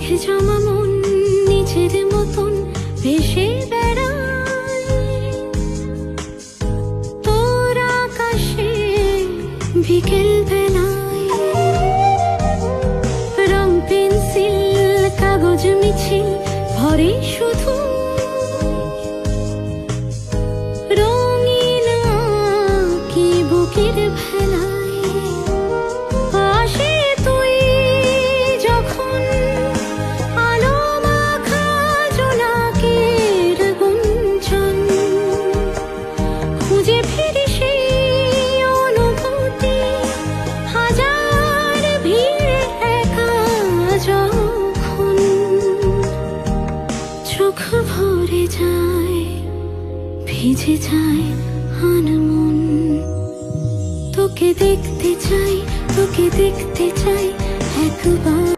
মেঘে জমা মন নিজের মতন ভেসে বেড়ায় তোর আকাশে বিকেল বেলায়। রং পেন্সিল কাগজ মিছিল ভরে শুধু রঙিন কি বুকের ভেলায়। আসে তুই যখন আলো মাখা জোনাকের গুঞ্জন, খুঁজে ফিরি সেই অনুভূতি হাজার ভিড়ে একা যখন। চোখ ভরে যায় ভিজে যায় আনমন, তোকে দেখতে চাই একবার।